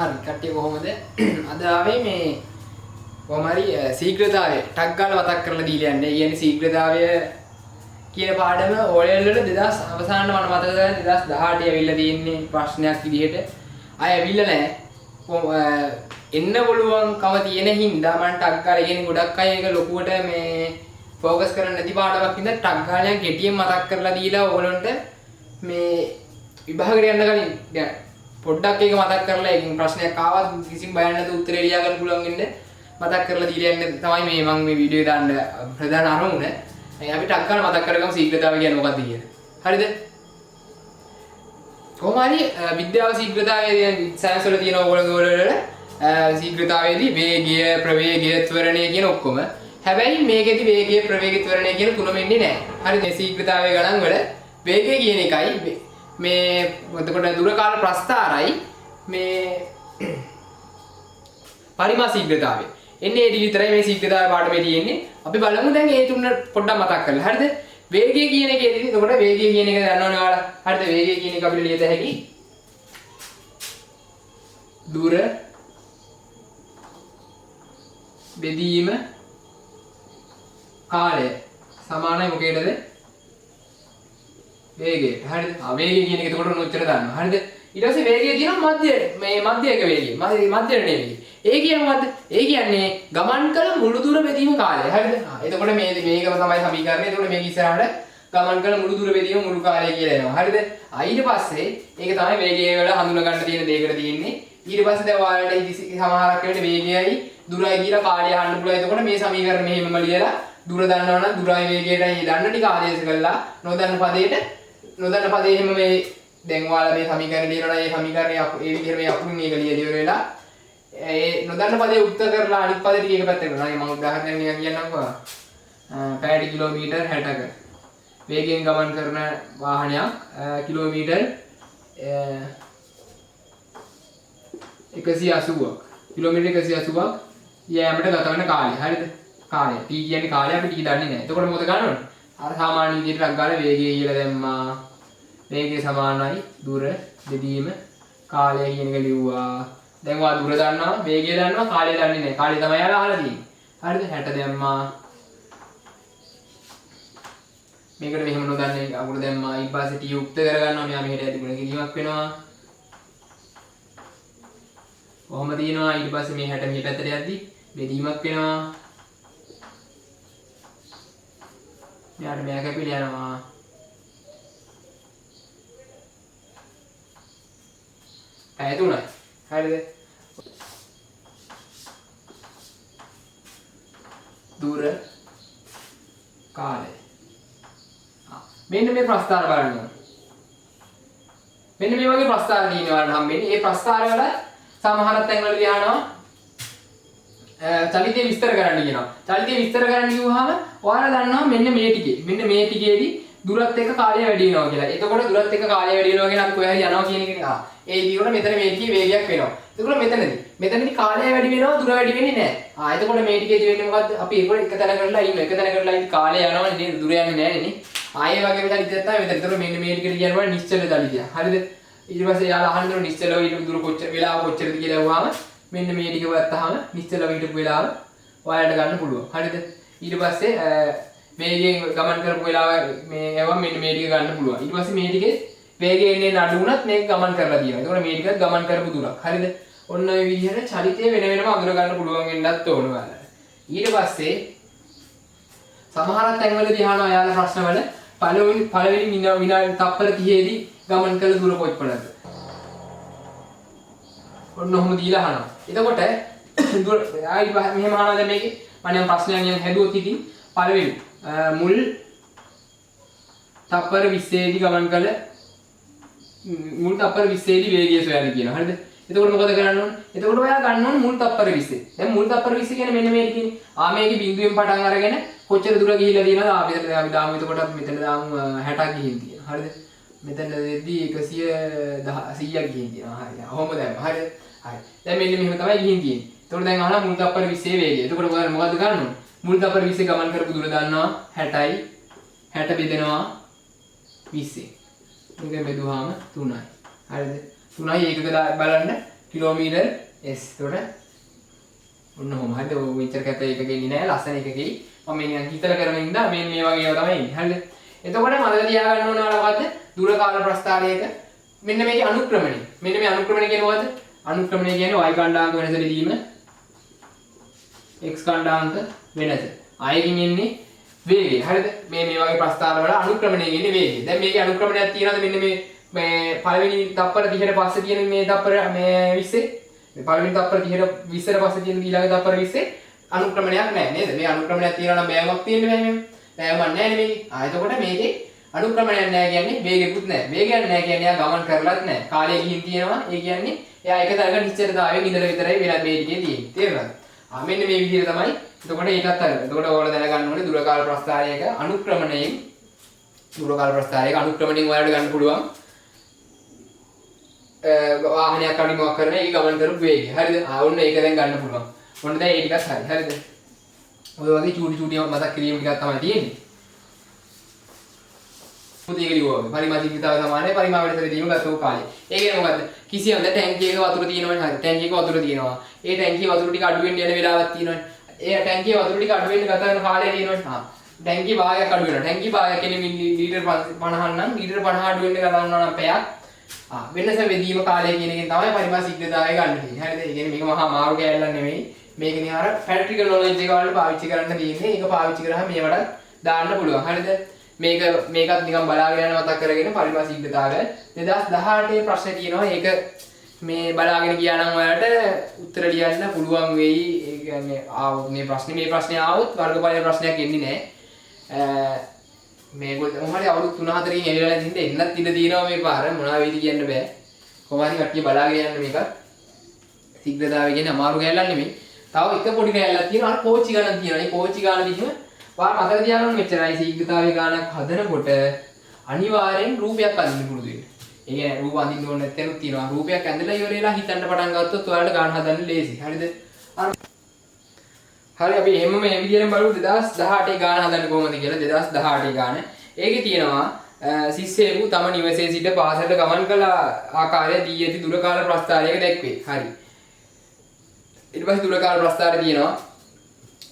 හරි කට්ටිය කොහොමද අද ආවේ මේ කොහොම හරි ශීඝ්‍රතාවය ටක් ගාලා මතක් කරලා දීලා යන්නේ. කියන්නේ ශීඝ්‍රතාවය කියන පාඩම ඕලෙවල් වල 2000 අවසාන මම මතක ගන්න 2018 ඇවිල්ලා තියෙන්නේ ප්‍රශ්නයක් විදිහට. ආය ඇවිල්ලා නැහැ. එන්න බලුවන්කම තියෙන හින්දා මම ටක් ගාලා කියන්නේ ගොඩක් අය ඒක ලොකුවට මේ ફોකස් කරන්නේ නැති පාඩමක් හින්දා ටක් ගාලා ගෙටියෙන් මතක් කරලා දීලා ඕගොල්ලන්ට මේ විභාගයට යන්න කලින් දැන් පොඩ්ඩක් ඒක මතක් කරලා ඒකෙන් ප්‍රශ්නයක් ආවත් කිසිම බයක් නැතුව උත්තරේ ලියා ගන්න පුළුවන් වෙන්නේ මතක් කරලා දීලා යන්න තමයි මේ මම මේ වීඩියෝ දාන්න ප්‍රධාන අරමුණ. අපි ටක් ගාලා මතක් කරගමු ශීඝ්‍රතාවය කියන්නේ මොකක්ද කියලා. හරිද? කොහොම හරි විද්‍යාව ශීඝ්‍රතාවය කියන්නේ සයන්ස් වල තියෙන ඕගොල්ලෝ වල ශීඝ්‍රතාවයේදී වේගය, ප්‍රවේගය, ත්වරණය කියන ඔක්කොම. හැබැයි මේකෙදි වේගය, ප්‍රවේගය, ත්වරණය කියන තුනම ඉන්නේ නැහැ. හරිද? මේ ශීඝ්‍රතාවය ගණන් වල වේගය කියන එකයි මේ එතකොට දුර කාල ප්‍රස්ථාරයි මේ පරිමා ශීඝ්‍රතාවය. එන්නේ ඒ විතරයි මේ ශීඝ්‍රතාවය පාඩමේ තියෙන්නේ. අපි බලමු දැන් ඒ තුන පොඩ්ඩක් මතක් කරලා. හරිද? වේගය කියන එකේදී එතකොට වේගය කියන එක දන්නවනේ ඔයාලා. හරිද? වේගය කියන එක අපිට ලියත හැකි දුර බෙදීම කාලය සමානයි මොකේදද? වේගයට. හරිද? වේගය කියන එක එතකොට උච්චර දානවා. හරිද? ඊට පස්සේ වේගය කියනවා මධ්‍යක වේගය. මධ්‍ය නෙවෙයි. ඒ කියන්නේ මොකද්ද? ඒ කියන්නේ ගමන් කළ මුළු දුර බෙදීම කාලය. හරිද? එතකොට මේ මේකම තමයි සමීකරණය. එතකොට මේක ඉස්සරහට ගමන් කළ මුළු දුර බෙදීම මුළු කාලය කියලා එනවා. හරිද? ඊට පස්සේ ඒක තමයි වේගය වල හඳුනා ගන්න තියෙන දෙයකට තියෙන්නේ. ඊට පස්සේ දැන් ඔයාලට සමහරක් වෙලට වේගයයි දුරයි කියලා කාලය අහන්න පුළුවන්. එතකොට මේ සමීකරණ මෙහෙමම ලියලා දුර දන්නවනම් දුරයි වේගයටයි දන්න ටික ආදේශ කළා. නොදන්න පදේ එහෙම මේ දැන් ඔයාලා මේ සමීකරණ ලියනවා නම් ඒ සමීකරණය ඒ විදිහට මේ අකුරින් මේක ලියලා ඉවර වෙලා ඒ නොදන්න පදේ උත්තර කරලා අනිත් පදේ ටික එක පැත්තකට කරනවා. මම උදාහරණයක් නිකන් කියන්නම්කෝ. පැය කිලෝමීටර් 60ක වේගයෙන් ගමන් කරන වාහනයක් කිලෝමීටර් 180ක් කිලෝමීටර් 180ක් යෑමට ගත වෙන කාලය. හරිද? කාලය. t කියන්නේ කාලය අපි t දන්නේ නැහැ. එතකොට මොකද ගන්න ඕනේ? අර සාමාන්‍ය විදිහට ටක් ගාලා වේගය කියලා දැම්මා. වේගය සමානයි දුර බෙදීම කාලය කියන එක ලිව්වා. දැන් ඔයා දුර දන්නවා, වේගය දන්නවා, කාලය දන්නේ නැහැ. කාලය තමයි යාලා අහලා තියෙන්නේ. හරිද? 60 දැම්මා. මේකට මෙහෙම නොදන්නේ අකුර දැම්මා. ඊට පස්සේ t යුක්ත කරගන්නවා. මෙයා මෙහෙට ඇති ගුණ කිරීමක් වෙනවා. කොහොම තියෙනවා. ඊට පස්සේ මේ 60 මේ පැත්තට යද්දි බෙදීමක් වෙනවා. මෙයාට මෙයා කැපිලා යනවා. පැය 3යි. හරිද? දුර කාලය. මෙන්න මේ ප්‍රස්ථාර බලන්න. මෙන්න මේ වගේ ප්‍රස්ථාර දිනවල හම්බෙන්නේ. මේ ප්‍රස්ථාර වල සමහර තැන්වල ලියනවා චලිතය විස්තර කරන්න කියනවා. චලිතය විස්තර කරන්න කිව්වහම ඔයාලා දන්නවා මෙන්න මේ ටිකේදී දුරත් එක්ක කාලය වැඩි වෙනවා කියලා. එතකොට දුරත් එක්ක කාලය වැඩි වෙනවා කියන අපි කොහේ හරි යනවා කියන එකනේ. ඒ දියුණ මෙතන මේ ටිකේ වේගයක් වෙනවා. එතකොට මෙතනදී කාලය වැඩි වෙනවා දුර වැඩි වෙන්නේ නැහැ. එතකොට මේ ටිකේදී වෙන්නේ මොකද්ද? අපි ඒක එක තැන කරලා ඉන්න. එක තැන කරලා ඉන්න කාලය යනවා නේද? දුර යන්නේ නැහැ නේ. ආයේ වගේ වෙලා ඉතින් තමයි මෙතන. එතකොට මෙන්න මේ ටිකට කියනවා නිශ්චල දලිය. හරිද? ඊට පස්සේ යාලා අහන්න දුර නිශ්චලව ඊට දුර කොච්චර වෙලාව කොච්චරද කියලා අහුවාම මෙන්න මේ ටික ගත්තාම නිශ්චලව හිටපු වෙලාව ඔයාලට ගන්න පුළුවන්. හරිද? ඊට පස්සේ වේගයෙන් ගමන් කරපු වෙලාව මේ යවම මෙන්න මේ ටික ගන්න පුළුවන්. ඊට පස්සේ මේ ටිකේ වේගය එන්නේ අඩු වුණත් මේක ගමන් කරලා තියෙනවා. ඒකෝර මේ ටිකත් ගමන් කරපු දුරක්. හරිද? ඔන්න ඔය විදිහට චලිතය වෙන වෙනම අඳුර ගන්න පුළුවන් වෙන්නත් ඕන ඔයාලට. ඊට පස්සේ සමහර තැන්වලදී අහනවා ඔයාලා ප්‍රශ්නවල පළවෙනි විනාඩි තප්පර 30ේදී ගමන් කළ දුර කොච්චරද? ඔන්න ඔහොම දීලා අහනවා. එතකොට දුර ආයි මෙහෙම අහනවා දැන් මේකේ මම නම් ප්‍රශ්නයක් නිකන් හැදුවොත් ඉතින් පළවෙනි මුල් තප්පර 20ේදී ගමන් කළ මුල් තප්පර 20ේදී වේගය සොයන්න කියනවා. හරිද? එතකොට මොකද කරන්න ඕනේ? එතකොට ඔයා ගන්න ඕනේ මුල් තප්පර 20. දැන් මුල් තප්පර 20 කියන්නේ මෙන්න මේක කියන්නේ. මේකේ බිඳුවෙන් පටන් අරගෙන කොච්චර දුර ගිහිල්ලා තියෙනවද? අපි දාමු එතකොට මෙතන දාමු 60ක් ගිහින් තියෙනවා. හරිද? මෙතන දෙද්දී 100ක් ගිහින් තියෙනවා. හරි. ඔහොම දැම්ම. හරිද? හරි. දැන් මෙන්න මෙහෙම තමයි ගිහින් තියෙන්නේ. එතකොට දැන් අහනවා මුල් තප්පර 20 වේගය. එතකොට ඔයාලා මොකද්ද ගන්න ඕනේ? මුල් තප්පර 20 ගමන් කරපු දුර දන්නවා 60යි. 60 බෙදෙනවා 20. මේක බෙදුවාම 3යි. හරිද? 3යි ඒකක බලන්න කිලෝමීටර් s. එතකොට ඔන්න ඔහොම. හරිද? ඔය මෙච්චර කැත එකක ඉන්නේ නැහැ. ලස්සන එකකයි. මම මේ හිතලා කරන ඉඳා මේ වගේ ඒවා තමයි ඉන්නේ. හරිද? එතකොට මතක තියාගන්න ඕන මොනවද? දුර කාල ප්‍රස්ථාරයක මෙන්න මේකේ අනුක්‍රමණය. මෙන්න මේ අනුක්‍රමණය කියන්නේ මොකද්ද? අනුක්‍රමණය කියන්නේ y කණ්ඩාංක වෙනස බෙදීම x කණ්ඩාංක වෙනස. ආයෙකින් එන්නේ වේගය. හරිද? මේ වගේ ප්‍රස්ථාර වල අනුක්‍රමණය කියන්නේ වේගය. දැන් මේකේ අනුක්‍රමණයක් තියෙනවද? මෙන්න මේ පළවෙනි තප්පර 30ට පස්සේ තියෙන මේ තප්පර මේ 20 මේ පළවෙනි තප්පර 30ට 20ට පස්සේ තියෙන ඊළඟ තප්පර 20 අනුක්‍රමණයක් නැහැ නේද? මේ අනුක්‍රමණයක් තියෙනවා නම් බෑමක් තියෙන්නේ නැහැ නේ. බෑමක් නැහැ නේ මේකේ. එතකොට මේකේ අනුක්‍රමණයක් නැහැ කියන්නේ වේගෙකුත් නැහැ. වේගයක් නැහැ කියන්නේ එයා ගමන් කරලත් නැහැ. කාලය ගිහින් තියෙනවා. ඒ කියන්නේ එයා එක තැනක නිශ්චිතතාවයෙන් ඉඳලා විතරයි වෙලා මේ ටිකේ තියෙන්නේ. තේරුණාද? මෙන්න මේ විදිහට තමයි. එතකොට ඒකත් අර. එතකොට ඔයාලා දැනගන්න ඕනේ දුර කාල ප්‍රස්ථාරයක අනුක්‍රමණයෙන් දුර කාල ප්‍රස්ථාරයක අනුක්‍රමණයෙන් ඔයාලට ගන්න පුළුවන් වාහනයක් අඩි මොකක් කරන එක ගමන් කරපු වේගය. හරිද? ඔන්න ඒක දැන් ගන්න පුළුවන්. ඔන්න දැන් ඒ ටිකත් හරි. හරිද? ඔය වගේ චූටි මතක් කිරීම ටිකක් තමයි තියෙන්නේ. මුතියක ලියුවා. පරිමාශීලතාව සමානයි පරිමා වෙනස බෙදීම ගතෝ කාලය. ඒ කියන්නේ මොකද්ද? කිසියම් දැන් ටැංකියක වතුර තියෙනවනේ. හරි. ටැංකියක වතුර තියෙනවා. ඒ ටැංකියේ වතුර ටික අඩු වෙන්න යන වෙලාවක් තියෙනවනේ. ඒ ටැංකියේ වතුර ටික අඩු වෙන්න ගත වෙන කාලය තියෙනවනේ. ටැංකිය භාගයක් අඩු වෙනවා. ටැංකිය භාගයක් කියන්නේ ලීටර් 50 නම් ලීටර් 50 අඩු වෙන්න ගත වෙනවා නම් පැයක්. වෙනස බෙදීම කාලය කියන එකෙන් තමයි පරිමාශීලතාවය ගන්න තියෙන්නේ. හරිද? ඒ කියන්නේ මේක මහා මාරු කැලලක් නෙමෙයි. මේක නිකන් අර ප්‍රැක්ටිකල් නොලෙජ් එක වලට පාවිච්චි කරන්න තියෙන්නේ. ඒක පාවිච්චි කරාම මේවට දාන්න පුළුවන්. හරිද? මේකත් නිකන් බලාගෙන යන මතක් කරගෙන පරිමාශීලතාවය 2018 ප්‍රශ්නේ තියෙනවා. ඒක මේ බලාගෙන ගියා නම් ඔයාලට උත්තර ලියන්න පුළුවන් වෙයි. ඒ කියන්නේ මේ ප්‍රශ්නේ ආවොත් වර්ගඵලයේ ප්‍රශ්නයක් එන්නේ නැහැ. මේගොල්ලෝ මොහොමද අවුරුදු 3-4කින් එළියලා ඉඳින්න එන්නත් ඉඳ තියෙනවා මේ පාර මොනවා වෙයිද කියන්න බෑ. කොහොම හරි කට්ටිය බලාගෙන යන්න මේක. ශීඝ්‍රතාවය කියන්නේ අමාරු කැලලක් නෙමෙයි. තව එක පොඩි කැලලක් තියෙනවා. අර කෝච්චි ගණන් තියෙනවා. මේ කෝච්චි ගණන් දිහම වා මතක තියාගන්න මෙච්චරයි ශීඝ්‍රතාවය ගණනක් හදනකොට අනිවාර්යෙන් රූපයක් අඳින්න පුරුදු වෙන්න. ඒ කියන්නේ රූප අඳින්න ඕන නැත්නම් තියෙනවා. රූපයක් ඇඳලා ඉවර වෙලා හිතන්න පටන් ගත්තොත් ඔයාලට ගණන් හදන්න ලේසි. හරිද? හරි අපි එහෙම මේ විදිහටම බලමු 2018 ගාන හදන්න කොහොමද කියලා 2018 ගාන. ඒකේ තියෙනවා ශිෂ්‍යයෙකු තම නිවසේ සිට පාසලට ගමන් කළ ආකාරය දී ඇති දුර කාල ප්‍රස්ථාරයක දැක්වේ. හරි. ඊට පස්සේ දුර කාල ප්‍රස්ථාරය තියෙනවා.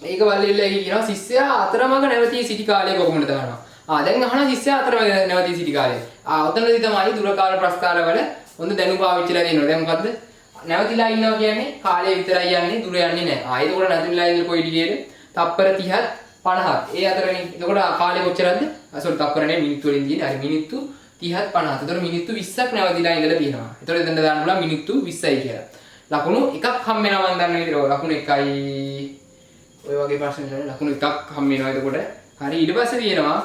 මේක බලෙල්ල එක කියනවා ශිෂ්‍යයා අතරමඟ නැවතී සිටි කාලය කොහොමද දානවා. දැන් අහනවා ශිෂ්‍යයා අතරමඟ නැවතී සිටි කාලය. ඔතනදී තමයි දුර කාල ප්‍රස්ථාරවල හොඳ දැනුම පාවිච්චිලා තියෙනවා. දැන් මොකද්ද? නැවතිලා ඉන්නවා කියන්නේ කාලය විතරයි යන්නේ දුර යන්නේ නැහැ. එතකොට නැතිලා ඉඳලා කොයි ටිකේද? තප්පර 30ත් 50ත්. ඒ අතරනේ. එතකොට කාලය කොච්චරද? සෝරි තප්පර නේ මිනිත්තු වලින් තියෙන්නේ. හරි මිනිත්තු 30ත් 50ත්. එතකොට මිනිත්තු 20ක් නැවතිලා ඉඳලා තියෙනවා. එතකොට එතන දාන්න පුළුවන් මිනිත්තු 20යි කියලා. ලකුණු එකක් හම් වෙනවා මම දන්න විදිහට. ලකුණු එකයි ඔය වගේ ප්‍රශ්න වල ලකුණු එකක් හම් වෙනවා. එතකොට හරි ඊට පස්සේ තියෙනවා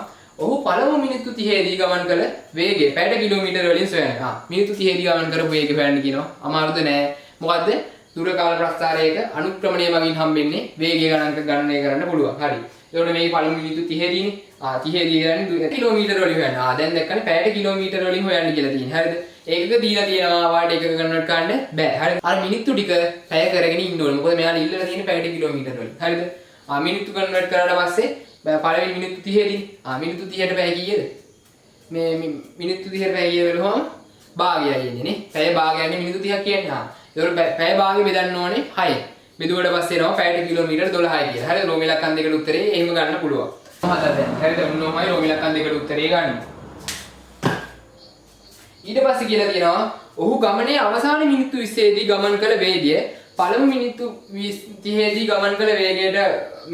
ඔහු පළමු මිනිත්තු 30 දී ගමන් කළ වේගය පැයට කිලෝමීටර වලින් සොයන. මිනිත්තු 30 දී ගමන් කරපු වේගය හොයන්න කියනවා. අමාරුද නෑ. මොකද්ද? දුර කාල ප්‍රස්ථාරයක අනුක්‍රමණය මගින් හම්බෙන්නේ වේගය ගණනය කරන්න පුළුවන්. හරි. එතකොට මේ පළමු මිනිත්තු 30 දීනේ. 30 දී ගන්නේ කිලෝමීටර වලින් හොයන්න. දැන් දැක්කනේ පැයට කිලෝමීටර වලින් හොයන්න කියලා තියෙන්නේ. හරිද? ඒකක දීලා තියෙනවා වාට එකක කන්වර්ට් කරන්න බෑ. හරි. අර මිනිත්තු ටික පැය කරගෙන ඉන්න ඕනේ. මොකද මෙයාලා ඉල්ලලා තියෙන්නේ පැයට කිලෝමීටර වලින්. හරිද? මිනිත්තු කන්වර්ට් කරාට පස්සේ පළවෙනි මිනිත්තු 30 දී මිනිත්තු 30ට පැය කීයද? මේ මිනිත්තු 30ට පැය කීයද බලුවම භාගයයි එන්නේ නේ. පැය භාගයන්නේ මිනිත්තු 30ක් කියන්නේ. ඒතකොට පැය භාගෙ බෙදන්න ඕනේ 6. බෙදුවට පස්සේ එනවා පැයට කිලෝමීටර 12යි කියලා. හරිද? රෝම ඉලක්කම් දෙකට උත්තරේ එහෙම ගන්න පුළුවන්. හරිද? මොනවායි රෝම ඉලක්කම් දෙකට උත්තරේ ගන්න. ඊට පස්සේ කියලා තියෙනවා ඔහු ගමනේ අවසාන මිනිත්තු 20 දී ගමන් කළ වේගය පළමු මිනිත්තු 30 දී ගමන් කළ වේගයට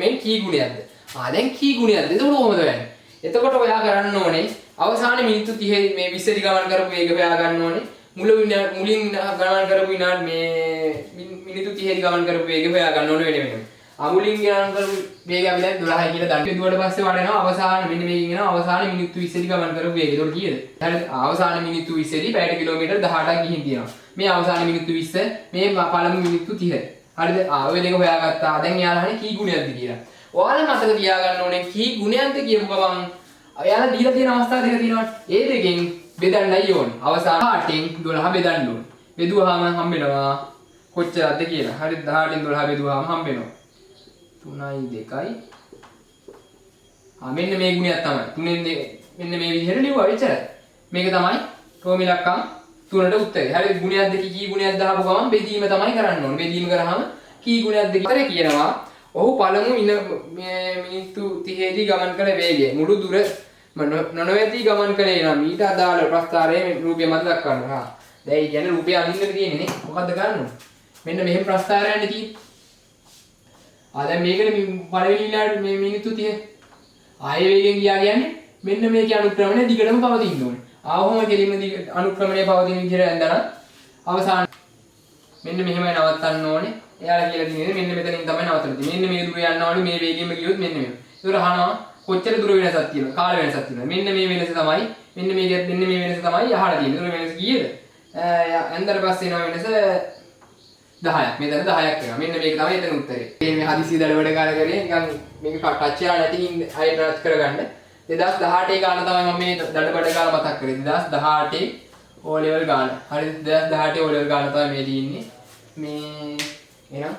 මෙන් කී ගුණයක්ද? දැන් කී ගුණයක්ද? එතකොට කොහොමද වෙන්නේ? එතකොට ඔයා කරන්න ඕනේ අවසාන මිනිත්තු 30 මේ 20 දී ගමන් කරපු වේගය හොයා ගන්න ඕනේ. මුලින් ගමන් කරපු විනාඩි මේ මිනිත්තු 30 දී ගමන් කරපු වේගය හොයා ගන්න ඕනේ වෙන. මුලින් ගමන් කරපු වේගය අපි දැන් 12යි කියලා දන්න. ඊට පස්සේ වඩනවා අවසාන මෙන්න මේකෙන් එනවා අවසාන මිනිත්තු 20 දී ගමන් කරපු වේගය. එතකොට කීයද? හරිද? අවසාන මිනිත්තු 20 දී පැයට කිලෝමීටර් 18ක් ගිහින් තියෙනවා. මේ අවසාන මිනිත්තු 20 මේ පළමු මිනිත්තු 30. හරිද? ඔය දෙක හොයාගත්තා. දැන් යාලා අහන්නේ කී ගුණයක්ද කියලා. ඔයාලා මතක තියාගන්න ඕනේ කී ගුණයක්ද කියපු ගමන් ඔයාලා දීලා තියෙන අවස්ථා දෙක තියෙනවා. ඒ දෙකෙන් බෙදන්නයි ඕනේ. අවසාන 8න් 12 බෙදන්න ඕනේ. බෙදුවාම හම්බෙනවා කොච්චරද කියලා. හරිද? 18න් 12 බෙදුවාම හම්බෙනවා 3යි 2යි. මෙන්න මේ ගුණයක් තමයි. 3න් මෙන්න මේ විදිහට ලියුවා එච්චරයි. මේක තමයි රෝම ඉලක්කම් 3ට උත්තරේ. හරි ගුණයක් දෙක කී ගුණයක් දාපු ගමන් බෙදීම තමයි කරන්න ඕනේ. බෙදීම කරාම කී ගුණයක් දෙක උත්තරේ කියනවා. ඔහු පළමු මිනිත්තු 30 දී ගමන් කළ වේගය මුළු දුර නොනවති ගමන් කළේ නම් ඊට අදාළ ප්‍රස්ථාරයේ රූපය මත දක්වනවා. දැන් ඒ කියන්නේ රූපය අඳින්නට තියෙන්නේ නේ. මොකද්ද කරන්න ඕනේ? මෙන්න මෙහෙම ප්‍රස්ථාරයන්නේ තියෙන්නේ. දැන් මේකනේ පළවෙනි විලාට මේ මිනිත්තු 30. ආයෙ වේගෙන් ගියා කියන්නේ මෙන්න මේකේ අනුක්‍රමණය දිගටම පවතින්න ඕනේ. ආවම කෙලින්ම අනුක්‍රමණය පවතින විදිහට ඇඳලා අවසාන මෙන්න මෙහෙමයි නවත්තන්න ඕනේ. එයාලා කියලා තියෙන්නේ මෙන්න මෙතනින් තමයි නවත්තන්න තියෙන්නේ. මෙන්න මේ දුර යන්න ඕනේ මේ වේගෙම ගියොත් මෙන්න මෙහෙම. ඒතර අහනවා කොච්චර දුර වෙනසක් තියෙනවද? කාල වෙනසක් තියෙනවද? මෙන්න මේ වෙනස තමයි මෙන්න මේ වෙනස තමයි අහලා තියෙන්නේ. දුර වෙනස කීයද? ඇඳලා පස්සේ එනවා වෙනස 10ක්. මෙතන 10ක් වෙනවා. මෙන්න මේක තමයි එතන උත්තරේ. මේ හදිසි දඩබඩ කාල කරේ නිකන් මේක ටච් කරලා නැති අය ටච් කරගන්න. 2018 ගාන තමයි මම මේ දඩබඩ කාල මතක් කරේ. 2018 O level ගාන. හරි 2018 O level ගාන තමයි මේ තියෙන්නේ. මේ එහෙනම්